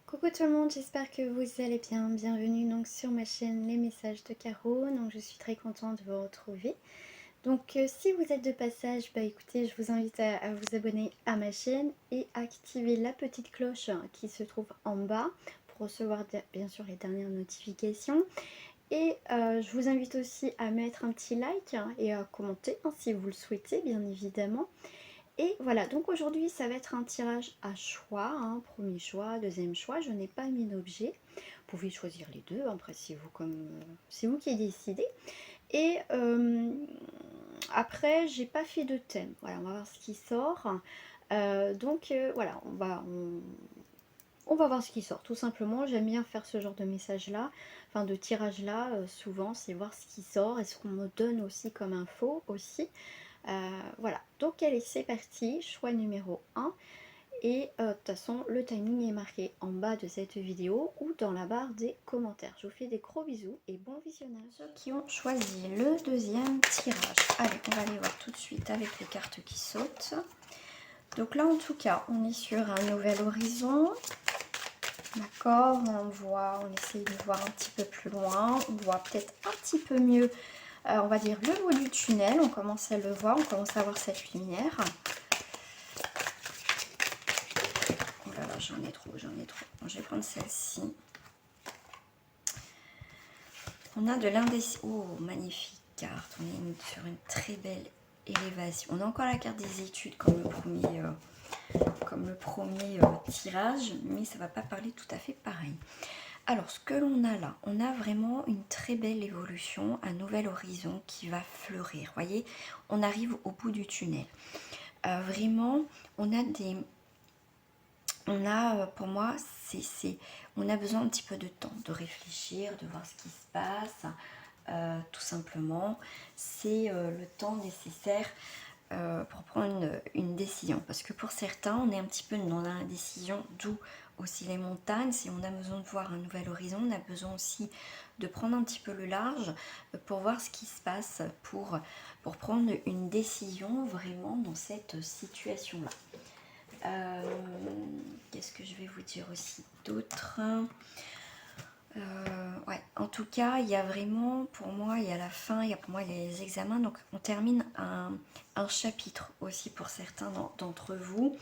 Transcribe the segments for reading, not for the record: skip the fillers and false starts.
Coucou tout le monde, j'espère que vous allez bien. Bienvenue donc sur ma chaîne Les Messages de Caro. Donc je suis très contente de vous retrouver. Donc si vous êtes de passage, bah écoutez, je vous invite à vous abonner à ma chaîne et activer la petite cloche qui se trouve en bas pour recevoir bien sûr les dernières notifications. Et je vous invite aussi à mettre un petit like et à commenter si vous le souhaitez bien évidemment. Et voilà, donc aujourd'hui ça va être un tirage à choix, premier choix, deuxième choix, je n'ai pas mis d'objet. Vous pouvez choisir les deux, après c'est vous qui décidez. Et après j'ai pas fait de thème, voilà, on va voir ce qui sort. Voilà, on va voir ce qui sort, tout simplement. J'aime bien faire ce genre de message là, enfin de tirage là, souvent c'est voir ce qui sort et ce qu'on me donne aussi comme info aussi. Voilà, donc allez, c'est parti, choix numéro 1. Et de toute façon, le timing est marqué en bas de cette vidéo ou dans la barre des commentaires. Je vous fais des gros bisous et bon visionnage. Ceux qui ont choisi le deuxième tirage. Allez, on va aller voir tout de suite avec les cartes qui sautent. Donc là, en tout cas, on est sur un nouvel horizon. D'accord, on essaye de voir un petit peu plus loin. On voit peut-être un petit peu mieux, on va dire, le bout du tunnel. On commence à le voir, on commence à voir cette lumière. Oh là là, j'en ai trop. Bon, je vais prendre celle-ci. On a de l'indécision. Oh, magnifique carte. On est sur une très belle élévation. On a encore la carte des études comme le premier tirage, mais ça ne va pas parler tout à fait pareil. Alors, ce que l'on a là, on a vraiment une très belle évolution, un nouvel horizon qui va fleurir. Vous voyez, on arrive au bout du tunnel. Vraiment, pour moi, on a besoin un petit peu de temps, de réfléchir, de voir ce qui se passe, tout simplement. C'est le temps nécessaire pour prendre une décision. Parce que pour certains, on est un petit peu dans l'indécision, d'où aussi les montagnes. Si on a besoin de voir un nouvel horizon, on a besoin aussi de prendre un petit peu le large pour voir ce qui se passe, pour prendre une décision vraiment dans cette situation-là. Qu'est-ce que je vais vous dire aussi d'autre? Ouais, en tout cas, il y a vraiment, pour moi, il y a la fin, il y a pour moi les examens. Donc, on termine un chapitre aussi pour certains d'entre vous.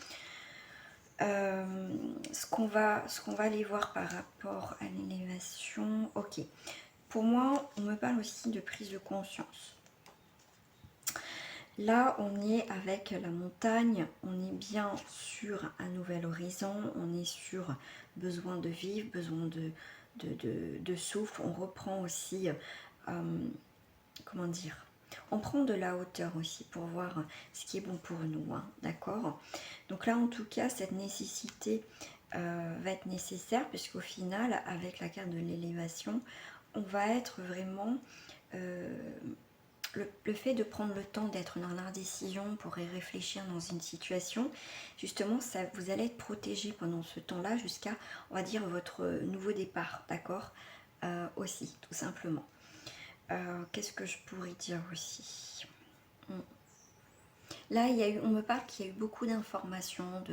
Ce qu'on va aller voir par rapport à l'élévation. Ok, pour moi, on me parle aussi de prise de conscience. Là, on est avec la montagne, on est bien sur un nouvel horizon, on est sur besoin de vivre, besoin de souffle. On reprend aussi, comment dire, on prend de la hauteur aussi pour voir ce qui est bon pour nous, d'accord? Donc là, en tout cas, cette nécessité va être nécessaire puisqu'au final, avec la carte de l'élévation, on va être vraiment... le fait de prendre le temps d'être dans l'indécision pour y réfléchir dans une situation, justement, vous allez être protégé pendant ce temps-là jusqu'à, on va dire, votre nouveau départ, d'accord, aussi, tout simplement. Qu'est-ce que je pourrais dire aussi? Là, on me parle qu'il y a eu beaucoup d'informations,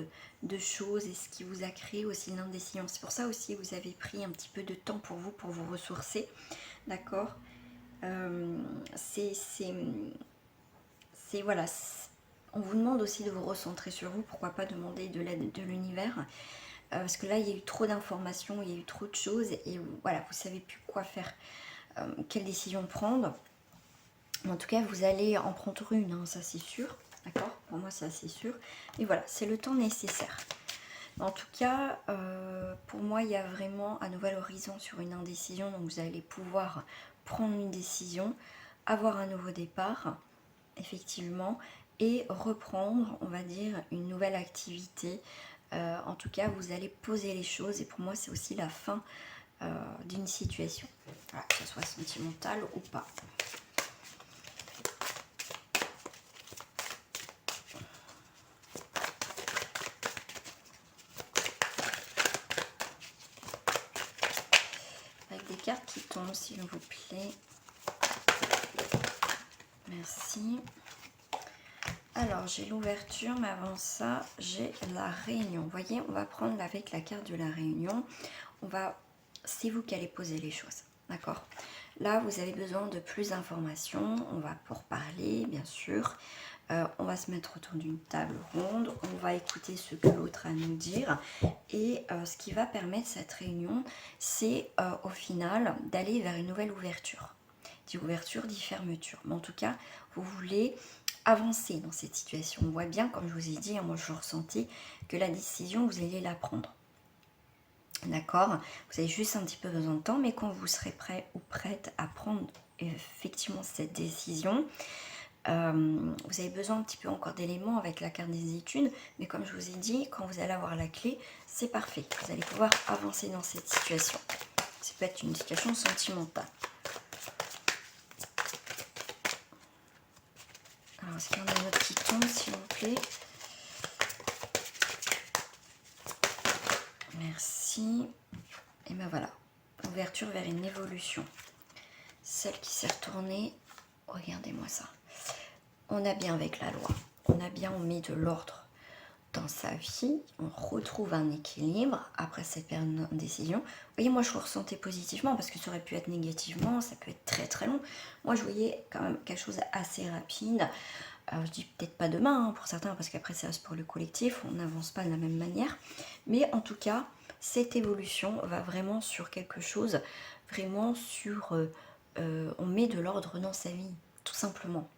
de choses, et ce qui vous a créé aussi l'indécision. C'est pour ça aussi que vous avez pris un petit peu de temps pour vous ressourcer, d'accord? Voilà, on vous demande aussi de vous recentrer sur vous, pourquoi pas demander de l'aide de l'univers, parce que là il y a eu trop d'informations, il y a eu trop de choses et voilà, vous savez plus quoi faire, quelle décision prendre. En tout cas, vous allez en prendre une, ça c'est sûr, d'accord? Pour moi ça c'est sûr, et voilà, c'est le temps nécessaire. En tout cas, pour moi, il y a vraiment un nouvel horizon sur une indécision, donc vous allez pouvoir prendre une décision, avoir un nouveau départ, effectivement, et reprendre, on va dire, une nouvelle activité. En tout cas, vous allez poser les choses, et pour moi, c'est aussi la fin d'une situation, voilà, que ce soit sentimentale ou pas. Avec des cartes qui tombent, s'il vous plaît. Merci. Alors, j'ai l'ouverture, mais avant ça, j'ai la réunion. Vous voyez, on va prendre avec la carte de la réunion. C'est vous qui allez poser les choses, d'accord? Là, vous avez besoin de plus d'informations. On va pour parler, bien sûr. On va se mettre autour d'une table ronde. On va écouter ce que l'autre a à nous dire. Et ce qui va permettre cette réunion, c'est au final d'aller vers une nouvelle ouverture. Dit ouverture, dit fermeture. Mais en tout cas, vous voulez avancer dans cette situation. On voit bien, comme je vous ai dit, moi je ressentais que la décision, vous alliez la prendre. D'accord? Vous avez juste un petit peu besoin de temps, mais quand vous serez prêt ou prête à prendre effectivement cette décision, vous avez besoin un petit peu encore d'éléments avec la carte des études, mais comme je vous ai dit, quand vous allez avoir la clé, c'est parfait. Vous allez pouvoir avancer dans cette situation. Ça peut être une situation sentimentale. Alors, est-ce qu'il y en a un autre qui tombe, s'il vous plaît? Merci. Et ben voilà, ouverture vers une évolution. Celle qui s'est retournée, regardez-moi ça. On a bien avec la loi, on met de l'ordre dans sa vie, on retrouve un équilibre après cette période de décision. Vous voyez, moi je le ressentais positivement parce que ça aurait pu être négativement, ça peut être très très long. Moi je voyais quand même quelque chose assez rapide. Je dis peut-être pas demain pour certains parce qu'après ça reste pour le collectif, on n'avance pas de la même manière. Mais en tout cas, cette évolution va vraiment sur quelque chose, vraiment sur... on met de l'ordre dans sa vie, tout simplement.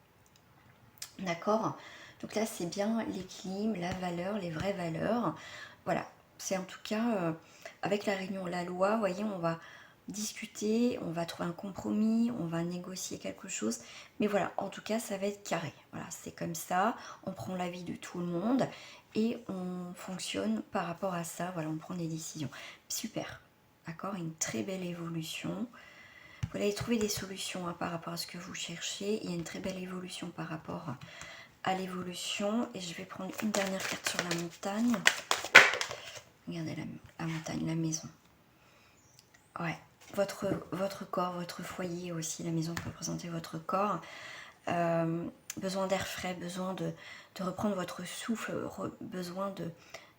D'accord? Donc là, c'est bien l'équilibre, la valeur, les vraies valeurs. Voilà, c'est en tout cas, avec la réunion, la loi, vous voyez, on va discuter, on va trouver un compromis, on va négocier quelque chose. Mais voilà, en tout cas, ça va être carré. Voilà, c'est comme ça, on prend l'avis de tout le monde et on fonctionne par rapport à ça. Voilà, on prend des décisions. Super, d'accord? Une très belle évolution. Vous allez trouver des solutions par rapport à ce que vous cherchez. Il y a une très belle évolution par rapport à l'évolution. Et je vais prendre une dernière carte sur la montagne. Regardez la montagne, la maison. Ouais, votre corps, votre foyer aussi. La maison peut représenter votre corps. Besoin d'air frais, besoin de reprendre votre souffle, besoin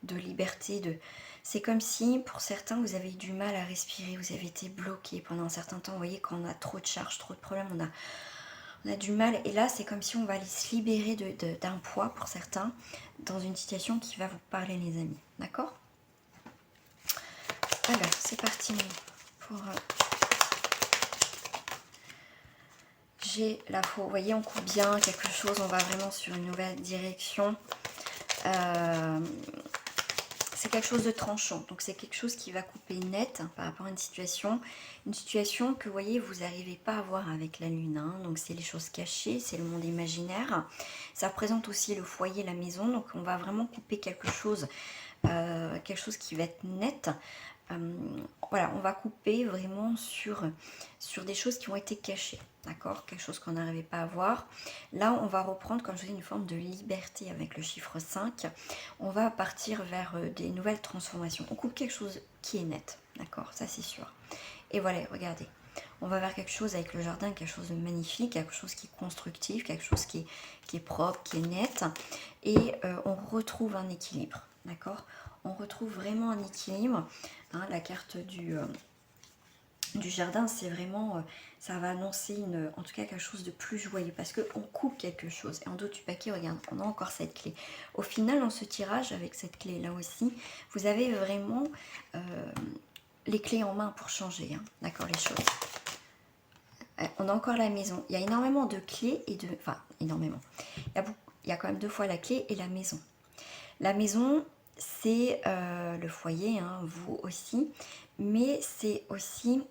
de liberté. C'est comme si, pour certains, vous avez eu du mal à respirer, vous avez été bloqué pendant un certain temps. Vous voyez, quand on a trop de charges, trop de problèmes, on a du mal. Et là, c'est comme si on va aller se libérer d'un poids, pour certains, dans une situation qui va vous parler, les amis. D'accord? Alors, c'est parti pour... J'ai la faux. Vous voyez, on coupe bien quelque chose, on va vraiment sur une nouvelle direction. C'est quelque chose de tranchant, donc c'est quelque chose qui va couper net par rapport à une situation que vous voyez, vous n'arrivez pas à voir avec la lune, hein. Donc c'est les choses cachées, c'est le monde imaginaire. Ça représente aussi le foyer, la maison, donc on va vraiment couper quelque chose qui va être net. Voilà, on va couper vraiment sur des choses qui ont été cachées, d'accord? Quelque chose qu'on n'arrivait pas à voir. Là, on va reprendre, comme je vous dis, une forme de liberté avec le chiffre 5. On va partir vers des nouvelles transformations. On coupe quelque chose qui est net, d'accord? Ça, c'est sûr. Et voilà, regardez. On va vers quelque chose avec le jardin, quelque chose de magnifique, quelque chose qui est constructif, quelque chose qui est propre, qui est net. Et on retrouve un équilibre, d'accord? On retrouve vraiment un équilibre. Hein, la carte du jardin, c'est vraiment, ça va annoncer en tout cas quelque chose de plus joyeux parce qu'on coupe quelque chose. Et en dos du paquet, regarde, on a encore cette clé. Au final, dans ce tirage, avec cette clé là aussi, vous avez vraiment les clés en main pour changer, hein, d'accord, les choses. On a encore la maison. Il y a énormément de clés et de... Enfin, énormément. Il y a quand même 2 fois la clé et la maison. La maison, c'est le foyer, hein, vous aussi. Mais c'est aussi,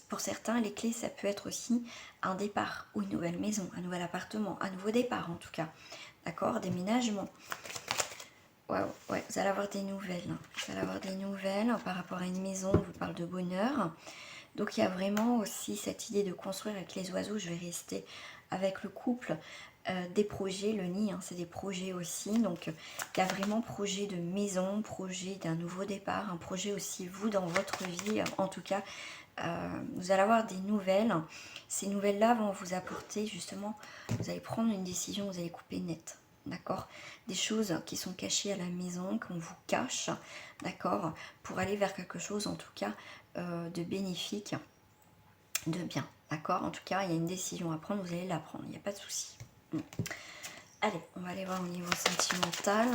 pour certains, les clés, ça peut être aussi un départ ou une nouvelle maison, un nouvel appartement, un nouveau départ en tout cas. D'accord? Déménagement. Waouh, ouais, vous allez avoir des nouvelles. Hein. Vous allez avoir des nouvelles par rapport à une maison, on vous parle de bonheur. Donc il y a vraiment aussi cette idée de construire avec les oiseaux. Je vais rester avec le couple. Des projets, le nid, hein, c'est des projets aussi. Donc il y a vraiment projet de maison, projet d'un nouveau départ, un projet aussi vous dans votre vie. En tout cas, vous allez avoir des nouvelles. Ces nouvelles-là vont vous apporter justement, vous allez prendre une décision, vous allez couper net. d'accord? Des choses qui sont cachées à la maison, qu'on vous cache, d'accord? Pour aller vers quelque chose, en tout cas, de bénéfique, de bien, d'accord? En tout cas, il y a une décision à prendre, vous allez la prendre, il n'y a pas de souci. Allez, on va aller voir au niveau sentimental.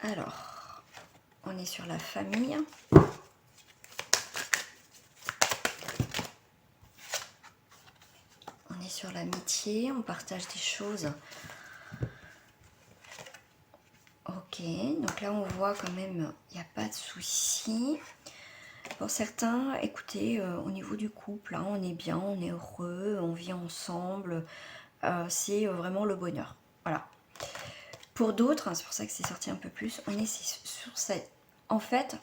Alors, on est sur la famille. On est sur l'amitié, on partage des choses. Ok, donc là on voit quand même, il n'y a pas de souci. Pour certains, écoutez, au niveau du couple, hein, on est bien, on est heureux, on vit ensemble. C'est vraiment le bonheur. Voilà. Pour d'autres, hein, c'est pour ça que c'est sorti un peu plus, on est sur cette... En fait,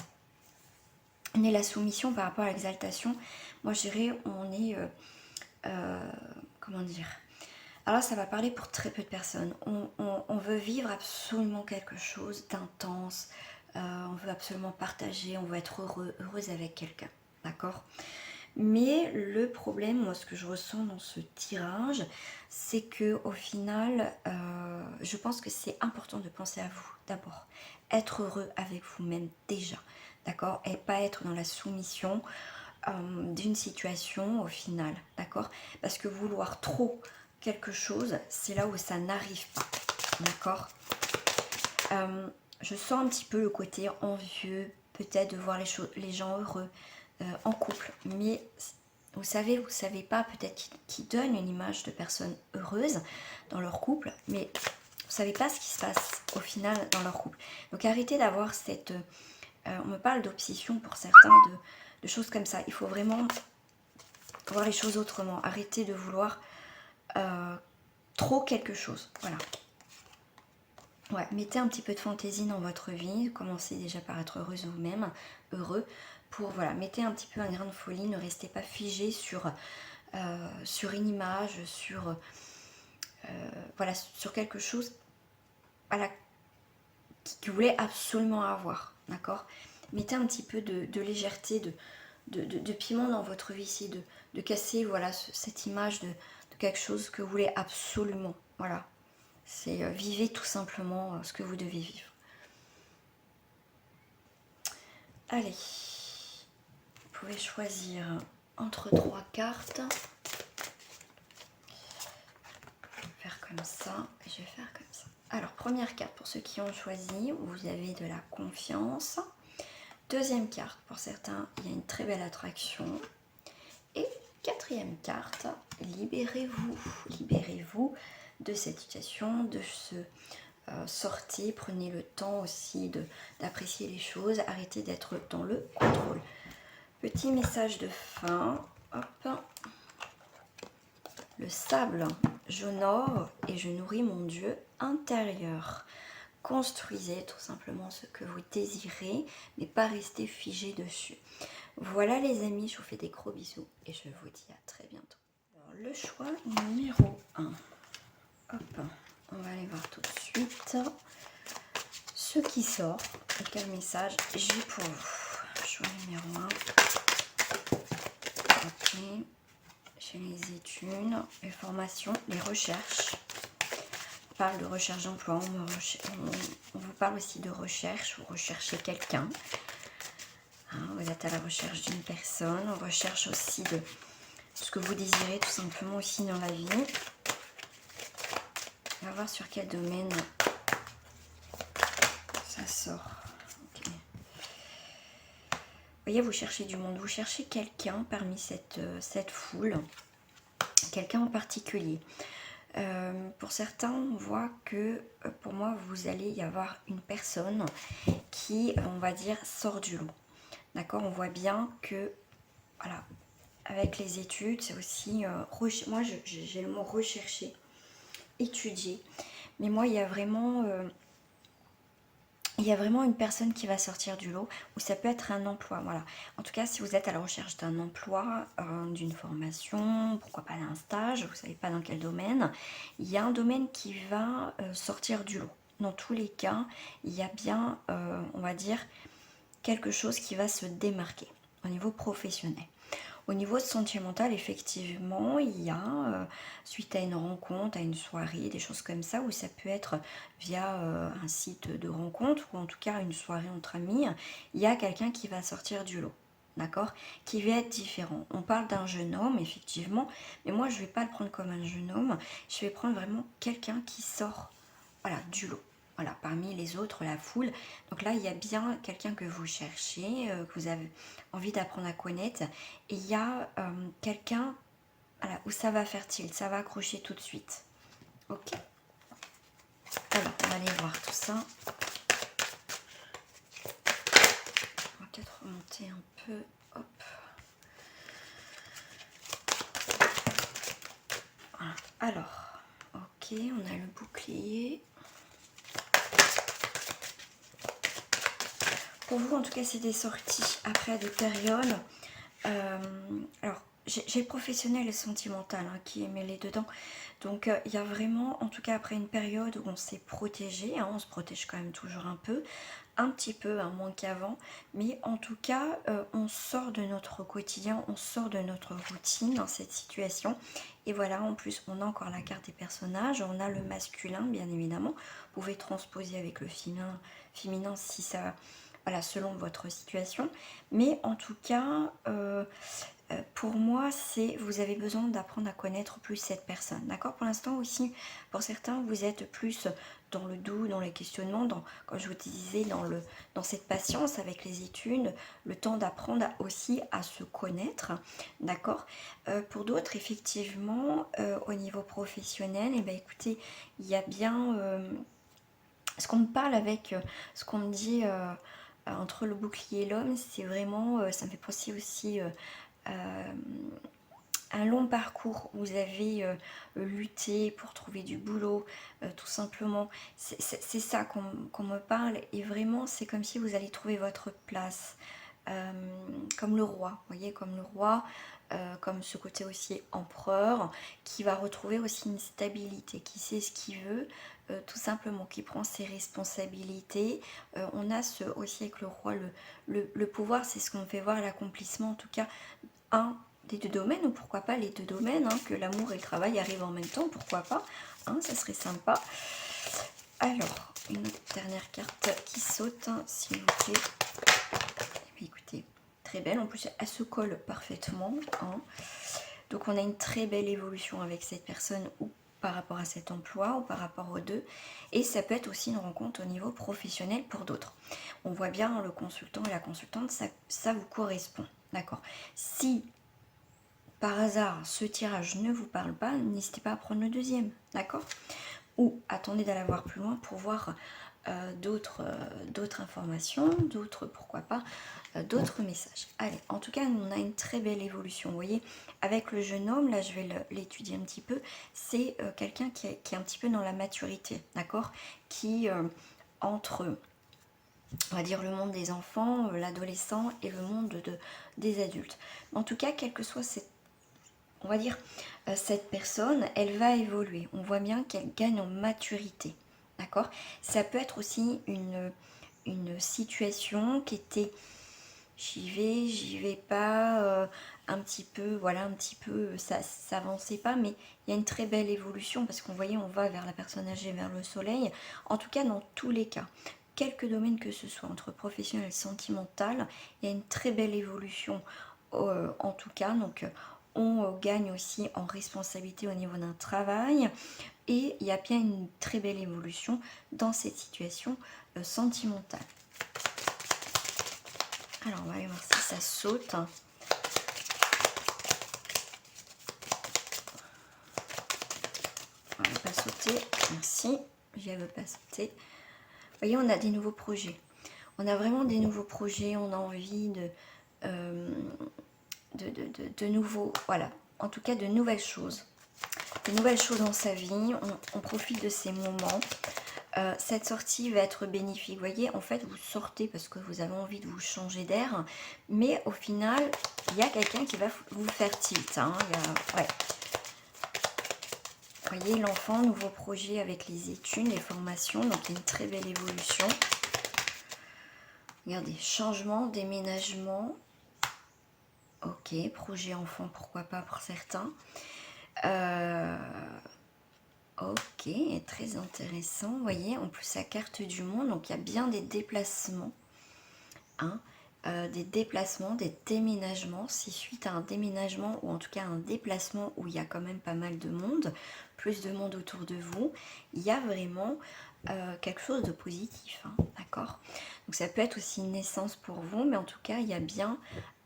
on est la soumission par rapport à l'exaltation. Moi je dirais, on est... comment dire? Alors ça va parler pour très peu de personnes. On veut vivre absolument quelque chose d'intense. On veut absolument partager, on veut être heureuse avec quelqu'un. D'accord? Mais le problème, moi ce que je ressens dans ce tirage, c'est que au final, je pense que c'est important de penser à vous d'abord. Être heureux avec vous-même déjà. D'accord? Et pas être dans la soumission d'une situation au final. D'accord? Parce que vouloir trop quelque chose, c'est là où ça n'arrive pas. D'accord? Je sens un petit peu le côté envieux, peut-être de voir les gens heureux en couple. Mais vous savez pas peut-être qui donne une image de personnes heureuses dans leur couple, mais vous savez pas ce qui se passe au final dans leur couple. Donc arrêtez d'avoir cette... on me parle d'obsession pour certains, de choses comme ça. Il faut vraiment voir les choses autrement. Arrêtez de vouloir trop quelque chose. Voilà. Ouais, mettez un petit peu de fantaisie dans votre vie. Commencez déjà par être heureuse vous-même, heureux. Pour, voilà, mettez un petit peu un grain de folie. Ne restez pas figé sur une image, voilà, sur quelque chose voilà, que vous voulez absolument avoir. D'accord? Mettez un petit peu de légèreté, de piment dans votre vie ici, de casser voilà, cette image de quelque chose que vous voulez absolument. Voilà. C'est vivez tout simplement ce que vous devez vivre. Allez, vous pouvez choisir entre 3 cartes. Je vais faire comme ça et je vais faire comme ça. Alors, première carte pour ceux qui ont choisi, vous avez de la confiance. Deuxième carte, pour certains, il y a une très belle attraction. Et quatrième carte, libérez-vous. Libérez-vous de cette situation, de ce... sortez, prenez le temps aussi d'apprécier les choses, arrêtez d'être dans le contrôle. Petit message de fin, hop. Le sable, j'honore et je nourris mon Dieu intérieur. Construisez tout simplement ce que vous désirez, mais pas rester figé dessus. Voilà les amis, je vous fais des gros bisous et je vous dis à très bientôt. Alors, le choix numéro 1. Hop. On va aller voir tout de suite ce qui sort et quel message j'ai pour vous. Choix numéro 1. Ok. J'ai les études, les formations, les recherches. On parle de recherche d'emploi, on vous parle aussi de recherche, vous recherchez quelqu'un. Hein, vous êtes à la recherche d'une personne, on recherche aussi de ce que vous désirez tout simplement aussi dans la vie. On va voir sur quel domaine ça sort. Okay. Vous voyez, vous cherchez du monde, vous cherchez quelqu'un parmi cette foule, quelqu'un en particulier. Pour certains, on voit que pour moi, vous allez y avoir une personne qui, on va dire, sort du lot. D'accord? On voit bien que, voilà, avec les études, c'est aussi... moi, j'ai le mot rechercher, étudier. Mais moi, il y a vraiment une personne qui va sortir du lot, ou ça peut être un emploi, voilà. En tout cas, si vous êtes à la recherche d'un emploi, d'une formation, pourquoi pas d'un stage, vous ne savez pas dans quel domaine, il y a un domaine qui va sortir du lot. Dans tous les cas, il y a bien, on va dire, quelque chose qui va se démarquer au niveau professionnel. Au niveau sentimental, effectivement, il y a, suite à une rencontre, à une soirée, des choses comme ça, où ça peut être via un site de rencontre, ou en tout cas une soirée entre amis, il y a quelqu'un qui va sortir du lot, d'accord? Qui va être différent. On parle d'un jeune homme, effectivement, mais moi, je ne vais pas le prendre comme un jeune homme, je vais prendre vraiment quelqu'un qui sort, voilà, du lot. Voilà, parmi les autres, la foule. Donc là, il y a bien quelqu'un que vous cherchez, que vous avez envie d'apprendre à connaître. Et il y a quelqu'un, voilà, où ça va faire tilt, ça va accrocher tout de suite. Ok. Alors, on va aller voir tout ça. On va peut-être remonter un peu. Hop. Voilà. Alors, ok, on a le bouclier. Pour vous, en tout cas, c'est des sorties après des périodes. Alors, j'ai le professionnel et le sentimental hein, qui est mêlé dedans. Donc, il y a vraiment, en tout cas, après une période où on s'est protégé, hein, on se protège quand même toujours un petit peu, hein, moins qu'avant. Mais en tout cas, on sort de notre quotidien, on sort de notre routine dans cette situation. Et voilà, en plus, on a encore la carte des personnages, on a le masculin, bien évidemment. Vous pouvez transposer avec le féminin si ça... Voilà, selon votre situation. Mais en tout cas, pour moi, c'est vous avez besoin d'apprendre à connaître plus cette personne. D'accord? Pour l'instant aussi, pour certains, vous êtes plus dans le doux, dans les questionnements, comme je vous disais, dans cette patience avec les études, le temps d'apprendre aussi à se connaître. D'accord? Pour d'autres, effectivement, au niveau professionnel, eh bien, écoutez, il y a bien... ce qu'on me parle avec, ce qu'on me dit... entre le bouclier et l'homme, c'est vraiment, ça me fait penser aussi un long parcours où vous avez lutté pour trouver du boulot, tout simplement. C'est ça qu'on me parle et vraiment, c'est comme si vous allez trouver votre place. Comme le roi, vous voyez, comme le roi, comme ce côté aussi empereur, qui va retrouver aussi une stabilité, qui sait ce qu'il veut, tout simplement, qui prend ses responsabilités. On a aussi avec le roi le pouvoir, c'est ce qu'on fait voir, l'accomplissement, en tout cas, un des deux domaines, ou pourquoi pas les deux domaines, hein, que l'amour et le travail arrivent en même temps, pourquoi pas, hein, ça serait sympa. Alors, une autre dernière carte qui saute, hein, s'il vous plaît. Écoutez, très belle, en plus elle se colle parfaitement, hein. Donc on a une très belle évolution avec cette personne ou par rapport à cet emploi ou par rapport aux deux, et ça peut être aussi une rencontre au niveau professionnel pour d'autres. On voit bien hein, le consultant et la consultante, ça vous correspond, d'accord. Si par hasard ce tirage ne vous parle pas, n'hésitez pas à prendre le deuxième, d'accord, ou attendez d'aller voir plus loin pour voir d'autres informations, d'autres, pourquoi pas, d'autres messages. Allez, en tout cas, on a une très belle évolution. Vous voyez, avec le jeune homme, là, je vais l'étudier un petit peu, c'est quelqu'un qui est un petit peu dans la maturité, d'accord, qui entre, on va dire, le monde des enfants, l'adolescent et le monde des adultes. En tout cas, quelle que soit cette, on va dire, cette personne, elle va évoluer. On voit bien qu'elle gagne en maturité. D'accord? Ça peut être aussi une situation qui était j'y vais pas, un petit peu, voilà, un petit peu, ça s'avançait pas, mais il y a une très belle évolution parce qu'on voyait, on va vers la personne âgée, vers le soleil. En tout cas, dans tous les cas, quelques domaines que ce soit, entre professionnel et sentimental, il y a une très belle évolution en tout cas. Donc, on gagne aussi en responsabilité au niveau d'un travail. Et il y a bien une très belle évolution dans cette situation sentimentale. Alors, on va aller voir si ça saute. Elle ne veut pas sauter. Merci. Elle ne veut pas sauter. Vous voyez, on a des nouveaux projets. On a vraiment des nouveaux projets. On a envie de nouveaux... Voilà. En tout cas, de nouvelles choses. De nouvelles choses dans sa vie. On profite de ces moments. Cette sortie va être bénéfique. Vous voyez, en fait, vous sortez parce que vous avez envie de vous changer d'air, mais au final, il y a quelqu'un qui va vous faire tilt. Hein. Ouais. Vous voyez, l'enfant, nouveau projet avec les études, les formations, donc il y a une très belle évolution. Regardez, changement, déménagement. Ok, projet enfant, pourquoi pas pour certains. Ok, très intéressant. Vous voyez, en plus la carte du monde, donc il y a bien des déplacements. Hein, des déplacements, des déménagements. Si suite à un déménagement ou en tout cas un déplacement où il y a quand même pas mal de monde, plus de monde autour de vous, il y a vraiment quelque chose de positif, hein, d'accord? Donc ça peut être aussi une naissance pour vous, mais en tout cas il y a bien,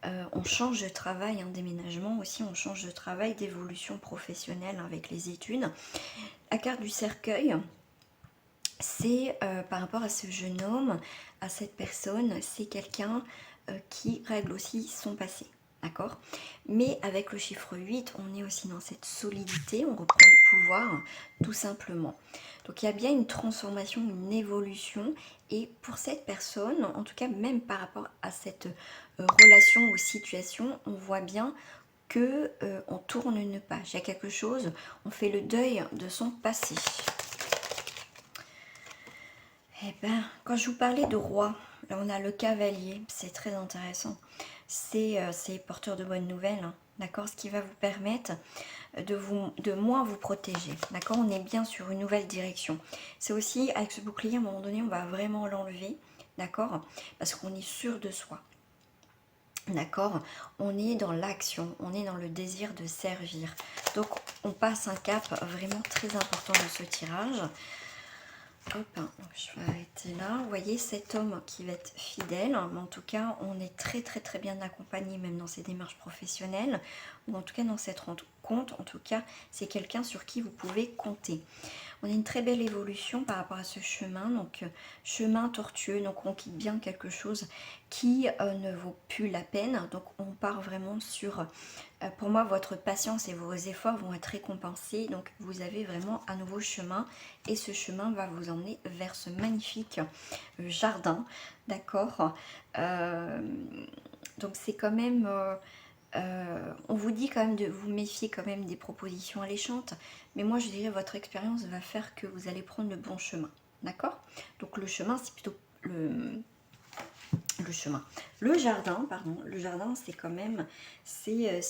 on change de travail, un déménagement aussi, on change de travail, d'évolution professionnelle avec les études. La carte du cercueil, c'est par rapport à ce jeune homme, à cette personne, c'est quelqu'un qui règle aussi son passé, d'accord? Mais avec le chiffre 8, on est aussi dans cette solidité, on reprend le pouvoir, tout simplement. Donc il y a bien une transformation, une évolution, et pour cette personne, en tout cas même par rapport à cette relation ou situation, on voit bien que on tourne une page, il y a quelque chose, on fait le deuil de son passé. Eh ben, quand je vous parlais de roi, là on a le cavalier, c'est très intéressant. C'est porteur de bonnes nouvelles, hein, d'accord? Ce qui va vous permettre de moins vous protéger, d'accord? On est bien sur une nouvelle direction. C'est aussi, avec ce bouclier, à un moment donné, on va vraiment l'enlever, d'accord? Parce qu'on est sûr de soi. D'accord, on est dans l'action, on est dans le désir de servir. Donc, on passe un cap vraiment très important de ce tirage. Hop, je vais arrêter là. Vous voyez, cet homme qui va être fidèle, mais en tout cas, on est très bien accompagné, même dans ses démarches professionnelles, ou en tout cas dans cette rencontre. En tout cas, c'est quelqu'un sur qui vous pouvez compter. On a une très belle évolution par rapport à ce chemin, donc chemin tortueux, donc on quitte bien quelque chose qui ne vaut plus la peine. Donc on part vraiment sur, pour moi, votre patience et vos efforts vont être récompensés. Donc vous avez vraiment un nouveau chemin et ce chemin va vous emmener vers ce magnifique jardin, d'accord. Donc c'est quand même... on vous dit quand même de vous méfier quand même des propositions alléchantes, mais moi je dirais votre expérience va faire que vous allez prendre le bon chemin, d'accord? Donc le chemin c'est plutôt le chemin. Le jardin, pardon, le jardin c'est quand même, c'est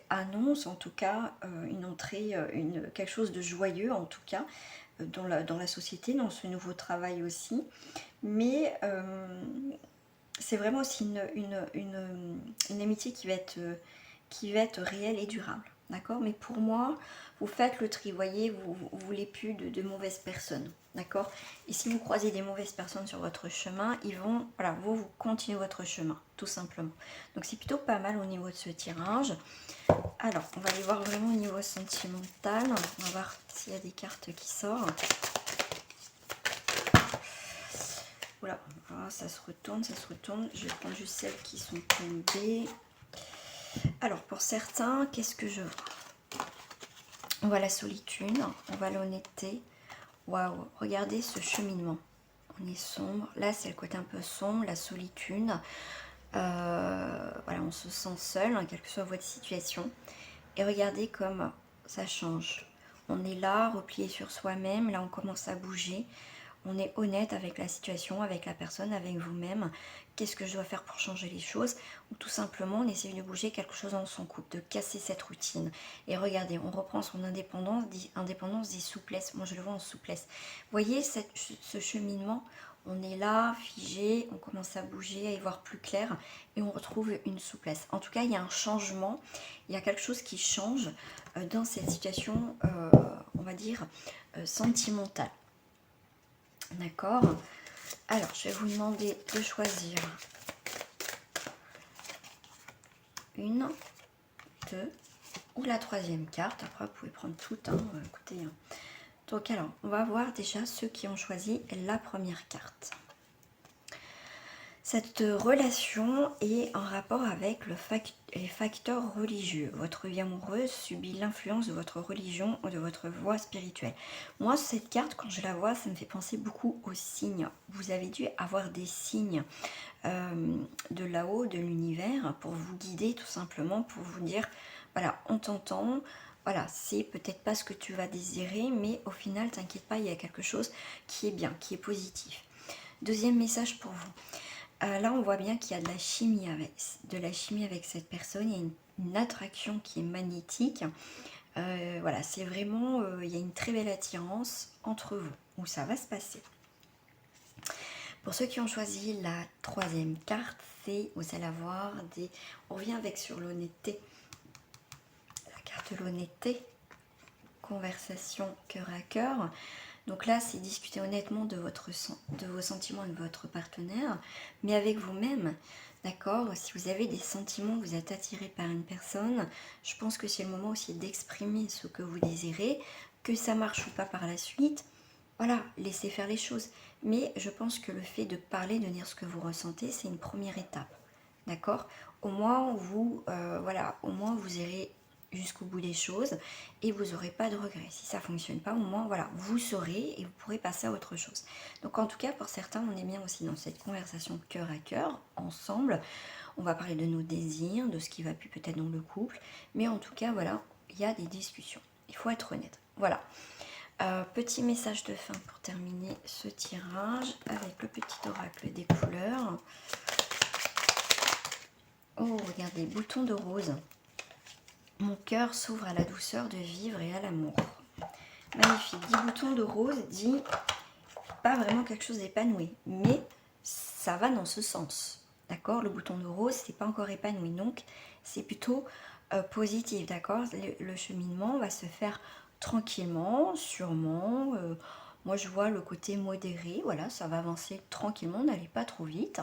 annonce en tout cas une entrée, quelque chose de joyeux en tout cas dans la société, dans ce nouveau travail aussi, mais c'est vraiment aussi une amitié qui va être réelle et durable, d'accord? Mais pour moi, vous faites le tri, voyez, vous voulez plus de mauvaises personnes, d'accord? Et si vous croisez des mauvaises personnes sur votre chemin, ils vont, voilà, vous continuez votre chemin, tout simplement. Donc c'est plutôt pas mal au niveau de ce tirage. Alors, on va aller voir vraiment au niveau sentimental. On va voir s'il y a des cartes qui sortent. Voilà, ça se retourne, ça se retourne. Je vais prendre juste celles qui sont tombées. Alors, pour certains, qu'est-ce que je vois? On voit la solitude, on voit l'honnêteté. Waouh, regardez ce cheminement. On est sombre. Là, c'est le côté un peu sombre, la solitude. Voilà, on se sent seul, hein, quelle que soit votre situation. Et regardez comme ça change. On est là, replié sur soi-même. Là, on commence à bouger. On est honnête avec la situation, avec la personne, avec vous-même. Qu'est-ce que je dois faire pour changer les choses? Ou tout simplement, on essaie de bouger quelque chose dans son couple, de casser cette routine. Et regardez, on reprend son indépendance, dit souplesse. Moi, je le vois en souplesse. Vous voyez ce cheminement? On est là, figé, on commence à bouger, à y voir plus clair et on retrouve une souplesse. En tout cas, il y a un changement, il y a quelque chose qui change dans cette situation, on va dire, sentimentale. D'accord. Alors, je vais vous demander de choisir une, deux ou la troisième carte. Après, vous pouvez prendre toutes. Hein. Écoutez. Hein. Donc, alors, on va voir déjà ceux qui ont choisi la première carte. Cette relation est en rapport avec les facteurs religieux. Votre vie amoureuse subit l'influence de votre religion ou de votre voie spirituelle. Moi, cette carte, quand je la vois, ça me fait penser beaucoup aux signes. Vous avez dû avoir des signes de là-haut, de l'univers, pour vous guider tout simplement, pour vous dire, voilà, on t'entend, voilà, c'est peut-être pas ce que tu vas désirer, mais au final, t'inquiète pas, il y a quelque chose qui est bien, qui est positif. Deuxième message pour vous. Là, on voit bien qu'il y a de la chimie avec cette personne. Il y a une attraction qui est magnétique. Voilà, c'est vraiment, il y a une très belle attirance entre vous, où ça va se passer. Pour ceux qui ont choisi la troisième carte, c'est, vous allez avoir des... On revient avec sur l'honnêteté. La carte de l'honnêteté. Conversation cœur à cœur. Donc là, c'est discuter honnêtement de vos sentiments avec votre partenaire, mais avec vous-même. D'accord? Si vous avez des sentiments, vous êtes attiré par une personne, je pense que c'est le moment aussi d'exprimer ce que vous désirez, que ça marche ou pas par la suite. Voilà, laissez faire les choses. Mais je pense que le fait de parler, de dire ce que vous ressentez, c'est une première étape. D'accord? Au moins, voilà, au moins vous irez jusqu'au bout des choses et vous n'aurez pas de regrets. Si ça ne fonctionne pas, au moins, voilà, vous saurez et vous pourrez passer à autre chose. Donc, en tout cas, pour certains, on est bien aussi dans cette conversation cœur à cœur, ensemble. On va parler de nos désirs, de ce qui va plus peut-être dans le couple. Mais en tout cas, voilà, il y a des discussions. Il faut être honnête. Voilà. Petit message de fin pour terminer ce tirage avec le petit oracle des couleurs. Oh, regardez, bouton de rose. Mon cœur s'ouvre à la douceur de vivre et à l'amour. Magnifique. 10 boutons de rose dit pas vraiment quelque chose d'épanoui, mais ça va dans ce sens. D'accord? Le bouton de rose, c'est pas encore épanoui, donc c'est plutôt positif. D'accord? Le cheminement va se faire tranquillement, sûrement. Moi, je vois le côté modéré. Voilà, ça va avancer tranquillement, n'allez pas trop vite.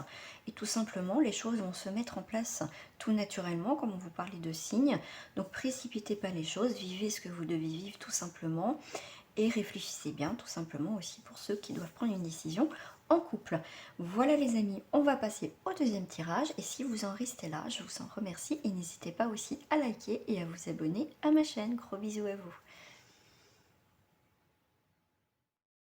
Et tout simplement, les choses vont se mettre en place tout naturellement, comme on vous parlait de signes. Donc, précipitez pas les choses, vivez ce que vous devez vivre tout simplement. Et réfléchissez bien, tout simplement aussi pour ceux qui doivent prendre une décision en couple. Voilà les amis, on va passer au deuxième tirage. Et si vous en restez là, je vous en remercie. Et n'hésitez pas aussi à liker et à vous abonner à ma chaîne. Gros bisous à vous.